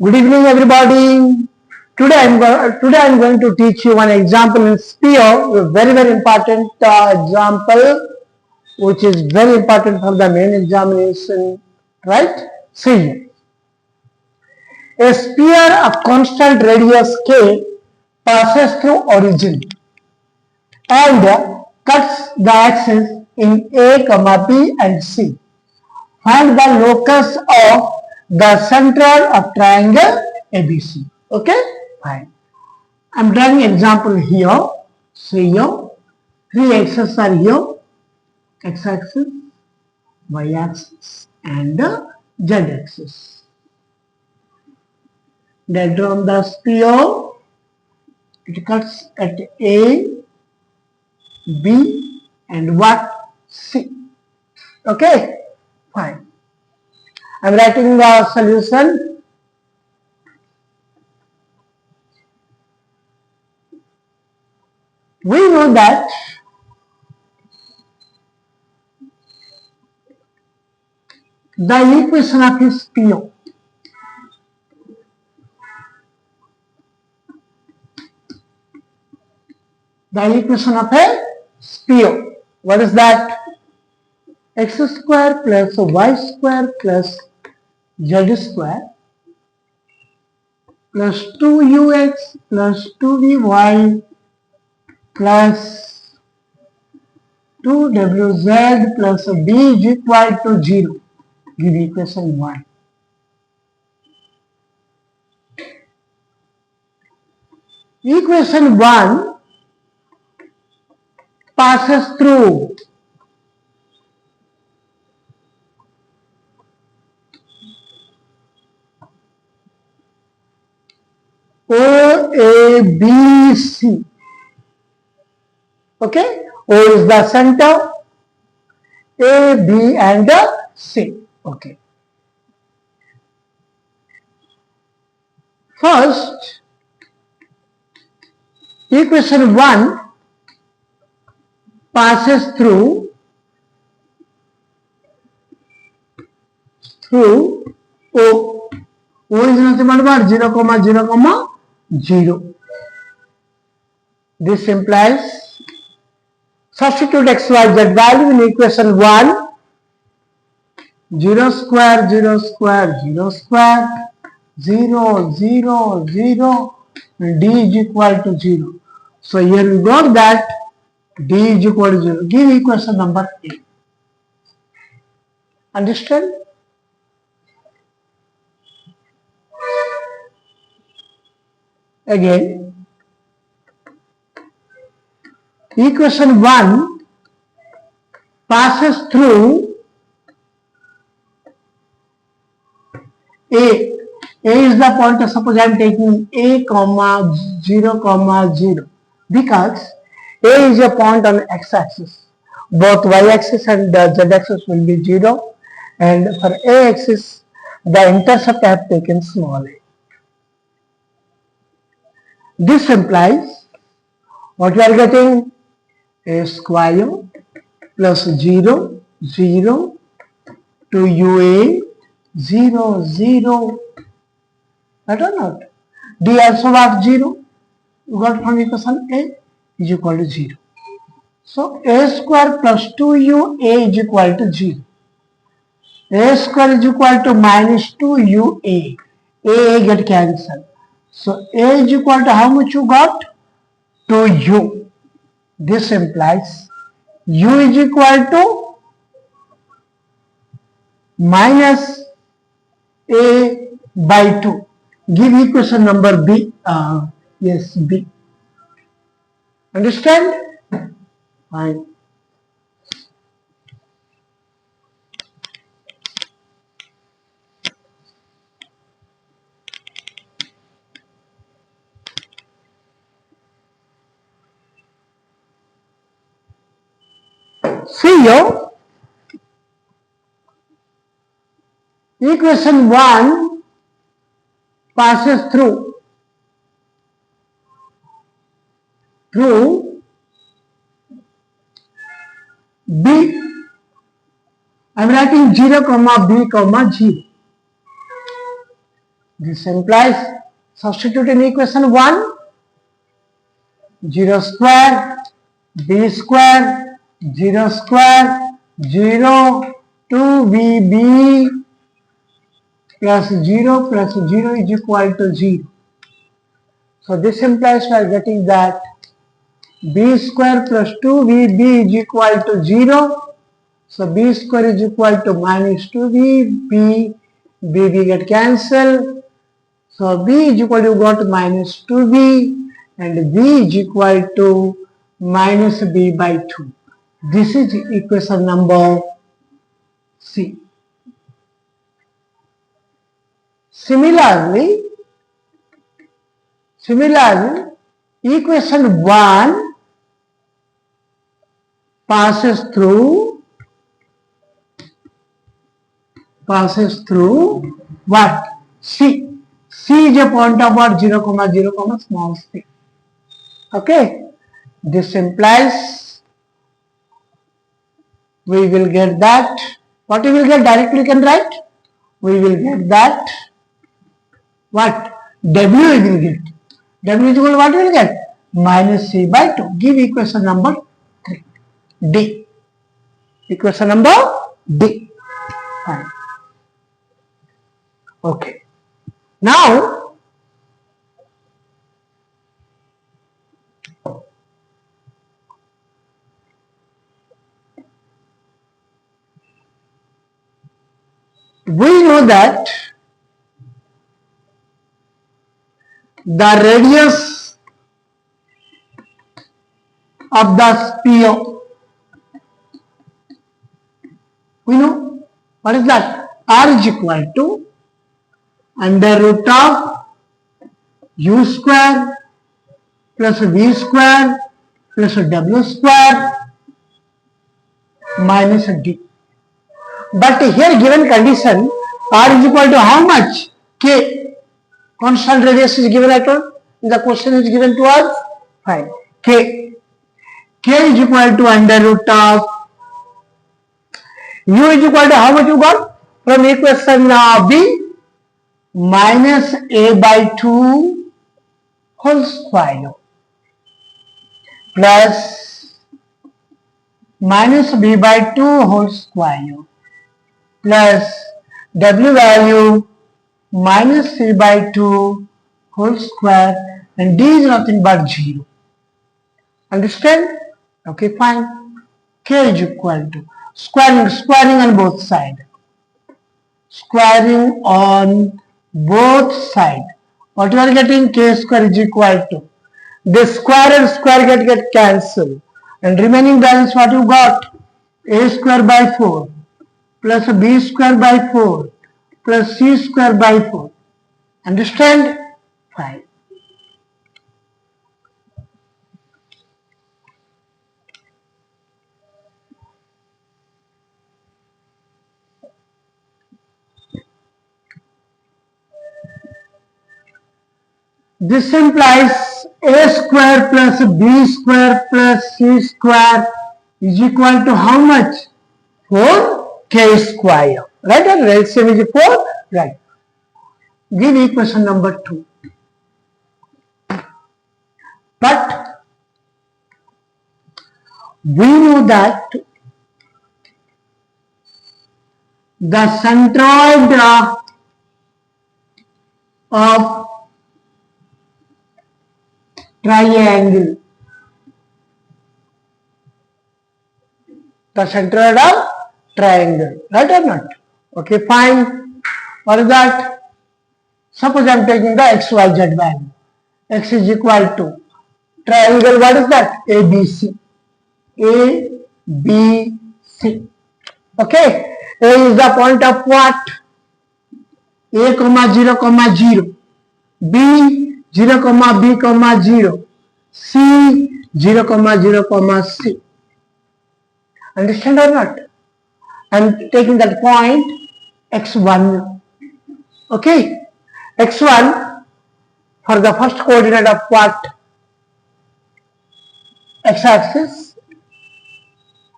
Good evening, everybody. Today I'm going to teach you one example in sphere, a very important example, which is very important for the main examination. Right? See, a sphere of constant radius k passes through origin and cuts the axis in A, B and C. Find the locus of the center of triangle ABC. Okay? Fine. I'm drawing example here. See here. Three axes are here. X-axis, Y-axis and Z-axis. Then drawn the sphere. It cuts at A, B and what? C. Okay? Fine. I'm writing the solution. We know that the equation of a sphere what is that? X square plus y square plus z square plus 2ux plus 2vy plus 2wz plus b is equal to 0. Give equation 1. Equation 1 passes through O, A, B, C. Okay? O is the center, A, B and C. Okay. First, equation 1 passes through O. O is nothing but 0, 0, 0. This implies substitute x, y, z value in equation 1. 0 square, 0 square, 0 square, 0, 0, 0, d is equal to 0. So here we got that d is equal to 0. Give equation number A. Understand? Again, equation 1 passes through A. A is the point. Suppose I am taking A, 0, 0 because A is a point on x-axis. Both y-axis and z-axis will be 0, and for a-axis the intercept I have taken small a. This implies what we are getting? A square plus 0, 0 to UA 0, 0. Right or not? D also what? 0. You got from equation A is equal to 0. So A square plus 2UA is equal to 0. A square is equal to minus 2UA. A get cancelled. So A is equal to how much you got? 2U. This implies U is equal to minus A by 2. Give equation number B. Yes, B. Understand? Fine. See here, equation 1 passes through B. I am writing 0, B, 0. This implies substitute in equation 1, 0 square, b square, 0 square, 0, 2vb plus 0 is equal to 0. So this implies we are getting that b square plus 2vb is equal to 0. So b square is equal to minus 2b, b get cancelled. So b is equal to got minus 2b and b is equal to minus b by 2. This is equation number C. Similarly, equation 1 passes through what? C. C is a point of what? 0, 0, small c. Okay. This implies we will get that. What we will get? Directly we can write. We will get that. What? W we will get. W is equal to what we will get? Minus c by 2. Give equation number 3. D. Equation number D. Fine. Okay. Now, we know that the radius of the sphere, we know what is that? R is equal to under root of u square plus v square plus w square minus d. But here given condition R is equal to how much? K. Constant radius is given at all. The question is given to us. Fine. K. K is equal to under root of u is equal to how much you got? From equation B, minus a by 2 whole square plus minus b by 2 whole square plus w value minus c by 2 whole square and d is nothing but 0. Understand? Okay, fine. K is equal to squaring on both sides. Squaring on both sides. What you are getting? K square is equal to. This square and square get cancelled. And remaining balance what you got? A square by 4 plus b square by 4 plus c square by 4. Understand? Fine. This implies a square plus b square plus c square is equal to how much? 4k square. Right? And LCM is 4. Right. Give equation number 2. But we know that the centroid of triangle, the centroid of triangle, right or not? Okay, fine. What is that? Suppose I am taking the xyz value. X is equal to triangle, what is that? ABC. ABC. Okay. A is the point of what? A, 0, 0. B, 0, B, 0. C, 0, 0, C. Understand or not? I am taking that point x1. Okay. x1 for the first coordinate of what? X-axis.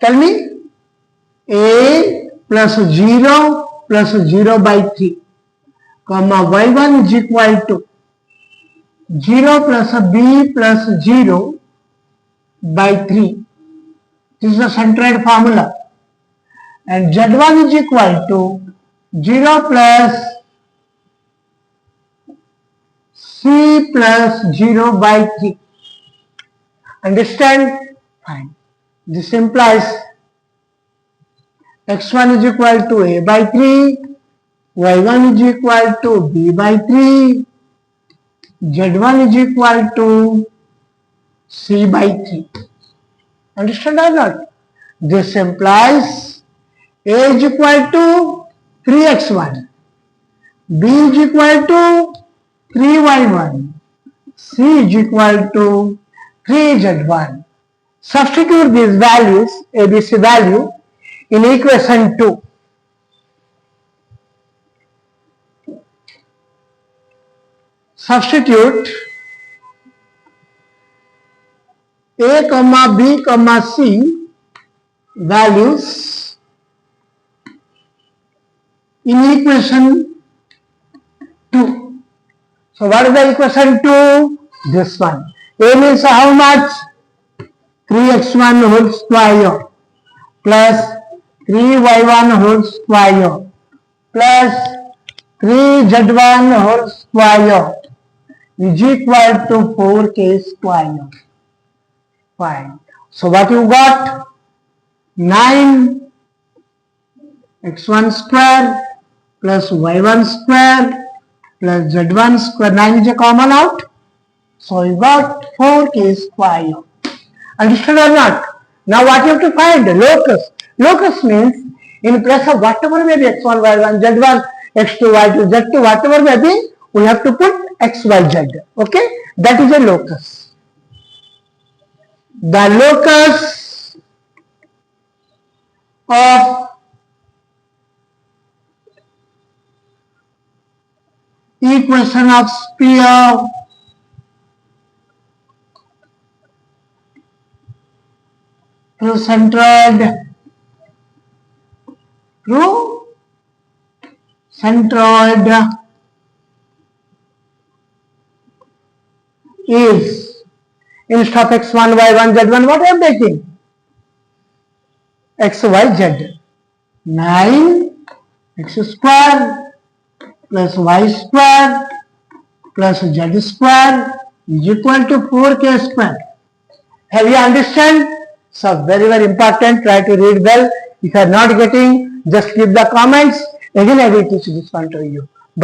Tell me. A plus 0 by 3. comma y1 is equal to 0 plus b plus 0 by 3. This is the centroid formula. And z1 is equal to 0 plus c plus 0 by 3. Understand? Fine. This implies x1 is equal to a by 3, y1 is equal to b by 3, z1 is equal to c by 3. Understand or not? This implies a is equal to 3x1, b is equal to 3y1, c is equal to 3z1. Substitute these values, ABC value, in equation 2. Substitute a comma b comma c values in equation 2. So what is the equation 2? This one. A means how much? 3x1 whole square plus 3y1 whole square plus 3z1 whole square is equal to 4k square. Fine. So what you got? 9 x1 square plus y1 square plus z1 square. 9 is a common out. So you got 4k square. Understood or not? Now what you have to find? Locus. Locus means in place of whatever may be x1, y1, z1, x2, y2, z2, whatever may be, we have to put x, y, z. Okay? That is a locus. The locus of equation of sphere through centroid is, instead of x1, y1, z1, what I am taking? x, y, z. 9 x square plus y square plus z square is equal to 4k square. Have you understand? So very important. Try to read well. If you are not getting, just leave the comments. Again I will teach this one to you.